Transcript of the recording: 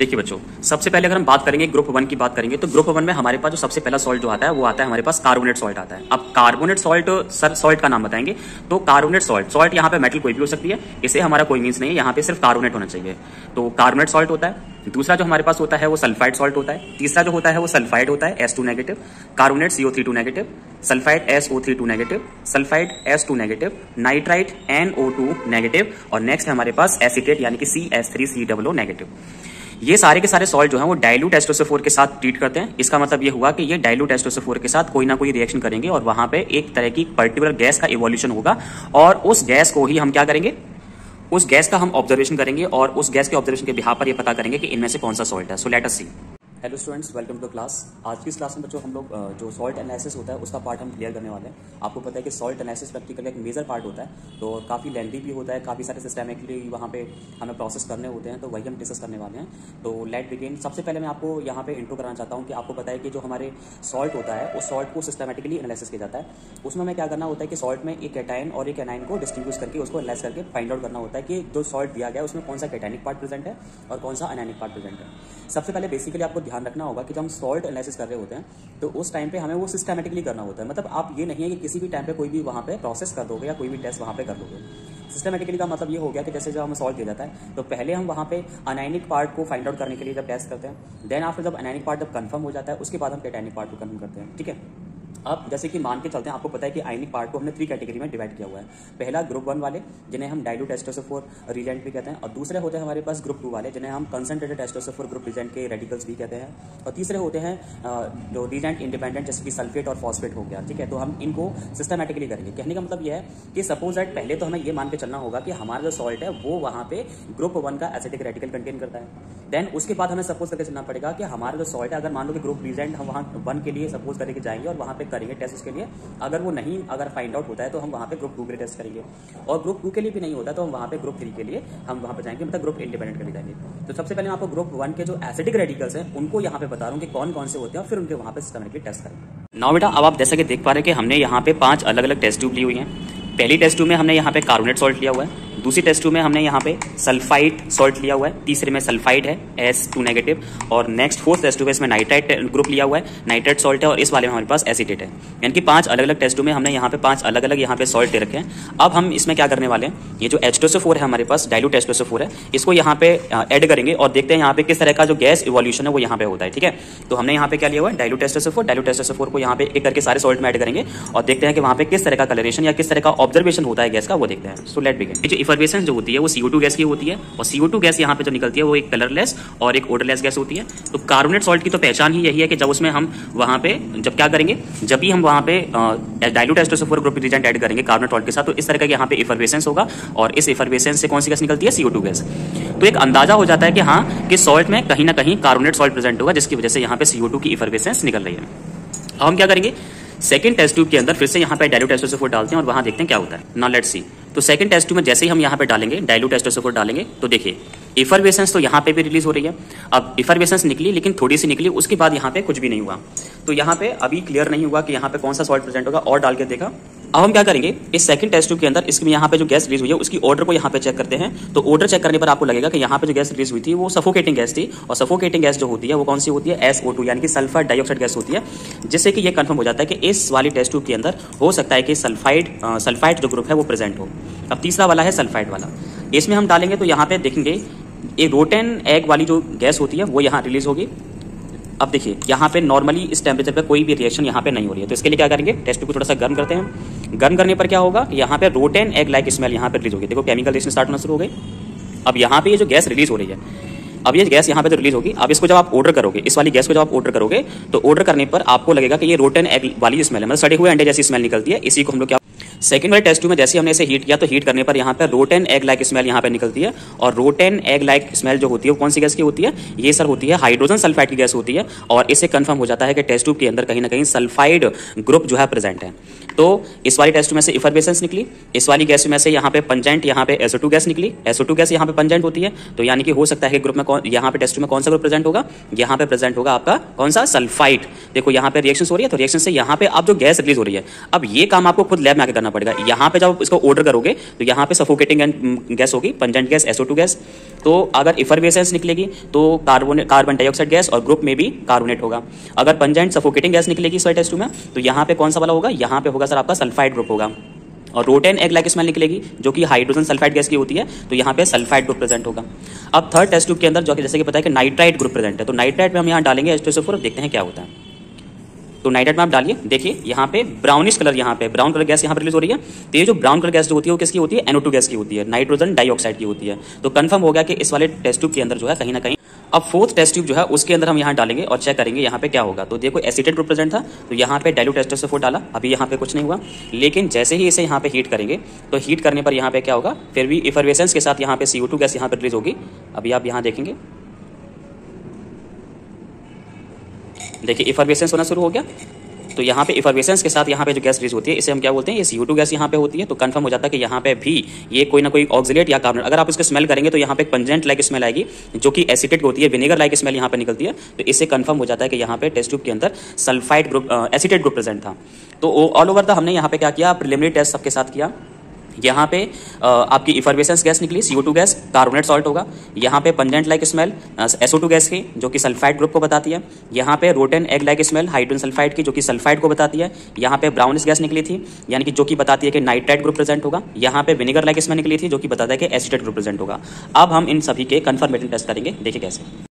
देखिए बच्चों, सबसे पहले अगर हम बात करेंगे ग्रुप 1 की बात करेंगे तो ग्रुप 1 में हमारे पास जो सबसे पहला सॉल्ट जो आता है वो आता है हमारे पास कार्बोनेट सॉल्ट आता है। अब कार्बोनेट सॉल्ट सर सॉल्ट का नाम बताएंगे तो कार्बोनेट सॉल्ट यहाँ पे मेटल कोई भी हो सकती है, इसे हमारा कोई मीन्स नहीं है, यहाँ पे सिर्फ कार्बोनेट होना चाहिए। तो कार्बोनेट सॉल्ट होता है। दूसरा जो हमारे पास होता है वो सल्फाइड सॉल्ट होता है। तीसरा जो होता है वो सल्फाइड होता है S2 negative, carbonate CO3 negative, sulphide SO3 negative, sulphide S2 negative, nitrite NO2 negative और नेक्स्ट है हमारे पास एसीटेट यानी कि CS3COO नेगेटिव। ये सारे के सारे सॉल्ट जो हैं वो डाइल्यूट H2SO4 के साथ ट्रीट करते हैं। इसका मतलब ये हुआ कि ये डाइल्यूट H2SO4 के साथ कोई ना कोई रिएक्शन करेंगे और वहां पे एक तरह की पर्टिकुलर गैस का इवोल्यूशन होगा और उस गैस को ही हम क्या करेंगे, उस गैस का हम ऑब्जर्वेशन करेंगे और उस गैस के ऑब्जर्वेशन के बिहाफ पर ये पता करेंगे कि इनमें से कौन सा सॉल्ट है। So let us see. Hello students, welcome to class. आज की इस क्लास में बच्चों हम लोग जो सॉल्ट एनालिसिस होता है उसका पार्ट हम क्लियर करने वाले हैं। आपको पता है कि सॉल्ट एनालिसिस प्रैक्टिकल एक मेजर पार्ट होता है, तो काफ़ी लेंथी भी होता है, काफ़ी सारे सिस्टमैटिकली वहाँ पे हमें प्रोसेस करने होते हैं, तो वही हम डिस्कस करने वाले हैं। तो लेट बिगिन। सबसे पहले मैं आपको यहाँ पे इंट्रो कराना चाहता हूँ कि आपको पता है कि जो हमारे सॉल्ट होता है उस सॉल्ट को सिस्टमैटिकली एनालिसिस किया जाता है। उसमें हमें क्या करना होता है कि सॉल्ट में एक कैटायन और एक एनायन को डिस्ट्रीब्यूट करके उसको एनालाइज करके फाइंड आउट करना होता है कि जो सॉल्ट दिया गया उसमें कौन सा कैटायनिक पार्ट प्रेजेंट है और कौन सा एनायनिक पार्ट प्रेजेंट है। सबसे पहले बेसिकली आपको ध्यान रखना होगा कि जब हम सॉल्ट एनालिसिस कर रहे होते हैं तो उस टाइम पे हमें वो सिस्टमैटिकली करना होता है। मतलब आप ये नहीं है कि किसी भी टाइम पे कोई भी वहाँ पे प्रोसेस कर दोगे या कोई भी टेस्ट वहाँ पे कर दोगे। सिस्टमैटिकली का मतलब ये हो गया कि जैसे जब हमें सॉल्ट दिया जाता है तो पहले हम वहाँ पे अनायनिक पार्ट को फाइंड आउट करने के लिए जब टेस्ट करते हैं, देन आफ्टर जब अनायनिक पार्ट जब कंफर्म हो जाता है उसके बाद हम कैटायनिक पार्ट को कंफर्म करते हैं। ठीक है, अब जैसे कि मान के चलते हैं, आपको पता है कि आयनिक पार्ट को हमने 3 कैटेगरी में डिवाइड किया हुआ है। पहला ग्रुप 1 वाले जिन्हें हम डाइल्यूट H2SO4 रिजेंट भी कहते हैं, और दूसरे होते हैं हमारे पास ग्रुप 2 वाले जिन्हें हम कंसंट्रेटेड H2SO4 ग्रुप रिजेंट के रेडिकल्स भी कहते हैं, और तीसरे होते हैं जो रिजेंट इंडिपेंडेंट जैसे कि सल्फेट और फॉस्फेट हो गया। ठीक है, तो हम इनको सिस्टमैटिकली करेंगे। कहने का मतलब यह है कि सपोज दैट पहले तो हमें ये मान के चलना होगा कि हमारा जो सॉल्ट है वो वहाँ पे ग्रुप 1 का एसिडिक रेडिकल कंटेन करता है। देन उसके बाद हमें सपोज करके चलना पड़ेगा कि हमारा जो सॉल्ट है, अगर मान लो कि ग्रुप रिजेंट हम वहाँ 1 के लिए सपोज करके जाएंगे और वहाँ पे करेंगे टेस्ट उसके लिए, अगर वो नहीं अगर फाइंड आउट होता है तो हम वहाँ पे ग्रुप 2 के लिए टेस्ट करेंगे, और ग्रुप 2 के लिए भी नहीं होता तो हम वहाँ पे ग्रुप 3 के लिए हम वहाँ पे जाएंगे, मतलब ग्रुप इंडिपेंडेंट के लिए जाएंगे। तो सबसे पहले मैं आपको ग्रुप 1 के जो एसिडिक रेडिकल्स हैं उनको यहाँ पे बता रहा हूँ कि कौन कौन से होते हैं और फिर उनके वहाँ पे सिस्टमैटिकली टेस्ट करेंगे। नाउ बेटा, अब आप जैसा कि देख पा रहे हैं कि हमने यहाँ पे 5 अलग अलग टेस्ट ट्यूब ली हुई हैं। पहली टेस्ट ट्यूब में हमने यहाँ पे कार्बोनेट सॉल्ट लिया हुआ है, दूसरी टेस्ट ट्यूब में हमने यहाँ पे सल्फाइड सॉल्ट लिया हुआ है, तीसरे में सल्फाइड है S2 नेगेटिव, और नेक्स्ट फोर्थ टेस्ट ट्यूब में इसमें नाइट्राइट ग्रुप लिया हुआ है, नाइट्राइट सॉल्ट है, और इस वाले में हमारे पास एसीटेट है। यानी कि 5 अलग अलग टेस्ट ट्यूब में हमने यहाँ पे 5 अलग अलग यहाँ पे सॉल्ट दे रखे हैं। अब हम इसमें क्या करने वाले हैं, ये जो H2SO4 है हमारे पास डाइल्यूट H2SO4 है, इसको यहाँ पे ऐड करेंगे और देखते हैं यहाँ पे किस तरह का जो गैस इवोल्यूशन है वो यहाँ पे होता है। ठीक है, तो हमने यहाँ पे क्या लिया हुआ है, डाइल्यूट H2SO4 को यहाँ पे एक करके सारे सॉल्ट में ऐड करेंगे और देखते हैं कि वहाँ पे किस तरह का कलरेशन या किस तरह का ऑब्जर्वेशन होता है गैस का, वो देखते हैं। So let begin. जो इफर्वेसेंस जो होती है वो CO2 गैस की होती है, और CO2 गैस यहाँ पे जो निकलती है वो एक कलरलेस और एक ओडरलेस गैस होती है। तो कार्बोनेट सॉल्ट की तो पहचान ही यही है कि जब उसमें हम वहाँ पे जब क्या करेंगे, जब भी हम वहाँ पे dilute H2SO4 group reagent add करेंगे कार्बोनेट सॉल्ट के साथ, तो इस तरह का यहाँ पे इफर्वेसेंस होगा, और इस इफर्वेसेंस से कौन सी गैस निकलती है, CO2 गैस। तो एक अंदाजा हो जाता है कि हाँ कि सॉल्ट में कहीं ना कहीं कार्बोनेट सॉल्ट प्रेजेंट होगा, जिसकी वजह से यहाँ पे CO2 की इफर्वेसेंस निकल रही है। अब हम क्या करेंगे, सेकंड टेस्ट ट्यूब के अंदर फिर से यहाँ पे डाइल्यूट H2SO4 डालते हैं और वहां देखते हैं क्या होता है। Now let's see. तो सेकंड टेस्ट ट्यूब में जैसे ही हम यहाँ पे डालेंगे डाइल्यूट H2SO4 डालेंगे तो देखिए इफर्वेसेंस तो यहाँ पे भी रिलीज हो रही है। अब इफर्वेसेंस निकली लेकिन थोड़ी सी निकली, उसके बाद यहाँ पे कुछ भी नहीं हुआ। तो यहाँ पे अभी क्लियर नहीं हुआ कि यहाँ पे कौन सा सॉल्ट प्रेजेंट होगा, और डाल के देखा। अब हम क्या करेंगे, इस सेकंड टेस्ट ट्यूब के अंदर इसमें यहाँ पे जो गैस रिलीज हुई है उसकी ऑर्डर को यहाँ पे चेक करते हैं। तो ऑर्डर चेक करने पर आपको लगेगा कि यहाँ पे जो गैस रिलीज हुई थी वो सफोकेटिंग गैस थी, और सफोकेटिंग गैस जो होती है वो कौन सी होती है, SO2 यानी कि सल्फर डाइऑक्साइड गैस होती है, जिससे कि ये कंफर्म हो जाता है कि इस वाली टेस्ट ट्यूब के अंदर हो सकता है कि सल्फाइड जो ग्रुप है वो प्रेजेंट हो। अब तीसरा वाला है सल्फाइड वाला, इसमें हम डालेंगे तो यहाँ पे देखेंगे एक रोटेन एग वाली जो गैस होती है वो यहाँ रिलीज होगी। अब देखिए यहाँ पे नॉर्मली इस टेम्परेचर पे कोई भी रिएक्शन यहाँ पे नहीं हो रही है, तो इसके लिए क्या करेंगे, टेस्ट ट्यूब को थोड़ा सा गर्म करते हैं। गर्म करने पर क्या होगा, यहाँ पे रोटेन एग लाइक स्मेल यहाँ पे रिलीज होगी। देखो केमिकल रिएक्शन स्टार्ट होना शुरू हो गई। अब यहाँ पे ये जो गैस रिलीज हो रही है, अब ये गैस यहाँ पे तो रिलीज होगी। अब इसको जब आप ऑर्डर करोगे, इस वाली गैस को जब आप ऑर्डर करोगे तो ऑर्डर करने पर आपको लगेगा कि ये रोटेन एग वाली स्मेल है, मतलब सड़े हुए अंडे जैसी स्मेल निकलती है। इसी को हम लोग क्या, सेकंड वाले टेस्ट ट्यूब में जैसे हमने इसे हीट किया तो हीट करने पर यहाँ पे रोटेन एग लाइक स्मेल यहाँ पे निकलती है, और रोटेन एग लाइक स्मेल जो होती है वो कौन सी गैस की होती है, ये सर होती है हाइड्रोजन सल्फाइड की गैस होती है, और इससे कंफर्म हो जाता है कि टेस्ट ट्यूब के अंदर कहीं ना कहीं सल्फाइड ग्रुप जो है प्रेजेंट है। तो इस वाली टेस्ट में से इफरवेसेंस निकली, इस वाली गैस में से यहाँ पे पंजेंट, यहाँ पे SO2 गैस निकली, SO2 गैस यहाँ पे पंजेंट होती है, तो यानी कि हो सकता है कि ग्रुप में यहाँ पे टेस्ट में कौन सा ग्रुप प्रेजेंट होगा, यहाँ पे प्रेजेंट होगा आपका कौन सा, सल्फाइड। देखो यहाँ पे रिएक्शन हो रही है, तो रिएक्शन से यहाँ पे आप जो गैस रिलीज हो रही है, अब ये काम आपको खुद लैब में आके करना पड़ेगा। यहाँ पे जब इसको ऑर्डर करोगे तो यहाँ पे सफोकेटिंग गैस होगी, पंजेंट गैस, SO2 गैस। तो अगर इफरवेसेंस निकलेगी तो कार्बन डाइऑक्साइड गैस और ग्रुप में भी कार्बोनेट होगा। अगर पंजेंट सफोकेटिंग गैस निकलेगी इस वाले टेस्ट में, तो यहाँ पे कौन सा वाला होगा, यहाँ पे होगा सर आपका सल्फाइड ग्रुप होगा। और रोटेन एग लाइक स्मेल निकलेगी जो कि हाइड्रोजन सल्फाइड गैस की होती है, तो यहाँ पे सल्फाइड ग्रुप प्रेजेंट होगा। अब थर्ड टेस्ट ट्यूब के अंदर जो कि जैसे कि पता है कि नाइट्राइट ग्रुप प्रेजेंट है, तो नाइट्राइट में हम यहाँ डालेंगे H2SO4, देखते हैं क्या होता है। तो नाइट्राइट में आप डालिए, देखिए यहाँ पे ब्राउनिश कलर, यहाँ पे ब्राउन कलर गैस यहाँ पे रिलीज हो रही है। तो ये जो ब्राउन कलर गैस जो होती है वो किसकी होती है, NO2 गैस की होती है, नाइट्रोजन डाइऑक्साइड की होती है। तो कंफर्म हो गया कि इस वाले टेस्ट ट्यूब के अंदर जो है कहीं ना कहीं। अब फोर्थ टेस्ट ट्यूब जो है उसके अंदर हम यहाँ डालेंगे और चेक करेंगे यहाँ पे क्या होगा। तो देखो एसिटेट ग्रुप प्रेजेंट था, तो यहाँ पे डाइल्यूट H2SO4 डाला, अभी यहाँ पे कुछ नहीं हुआ। लेकिन जैसे ही इसे यहाँ पे हीट करेंगे, तो हीट करने पर यहाँ पे क्या होगा, फिर भी इफरवेसेंस के साथ यहाँ पे CO2 गैस यहाँ पे रिलीज होगी। अभी आप यहाँ देखेंगे, देखिए इफरवेसेंस होना शुरू हो गया। तो यहाँ पे इफरवेसेंस के साथ यहाँ पे जो गैस रिलीज होती है इसे हम क्या बोलते हैं, ये CO2 गैस यहाँ पे होती है। तो कंफर्म हो जाता है कि यहाँ पे भी ये कोई ना कोई ऑक्सिलेट या कार्बोनेट, अगर आप इसको स्मेल करेंगे तो यहाँ पे पंजेंट लाइक स्मेल आएगी जो कि एसिटेट होती है, विनेगर लाइक स्मेल यहाँ पे निकलती है। तो इससे कंफर्म हो जाता है कि यहाँ पे टेस्ट ट्यूब के अंदर sulphide group, acetate group present था। तो ऑल ओवर द हमने यहाँ पे क्या किया, प्रिलिमिनरी टेस्ट सबके साथ किया। यहाँ पे आपकी इफरवेसेंस गैस निकली, CO2 गैस, कार्बोनेट सॉल्ट होगा। यहाँ पे pungent like smell SO2 gas की जो कि सल्फाइड ग्रुप को बताती है। यहाँ पे rotten egg like smell hydrogen sulphide की जो कि सल्फाइड को बताती है। यहाँ पे ब्राउनिश गैस निकली थी यानी कि जो कि बताती है कि नाइट्राइट ग्रुप प्रेजेंट होगा। यहाँ पे विनेगर लाइक स्मेल निकली थी जो कि बताता है कि एसिटेट ग्रुप प्रेजेंट होगा। अब हम इन सभी के कंफर्मेशन टेस्ट करेंगे, देखिए कैसे।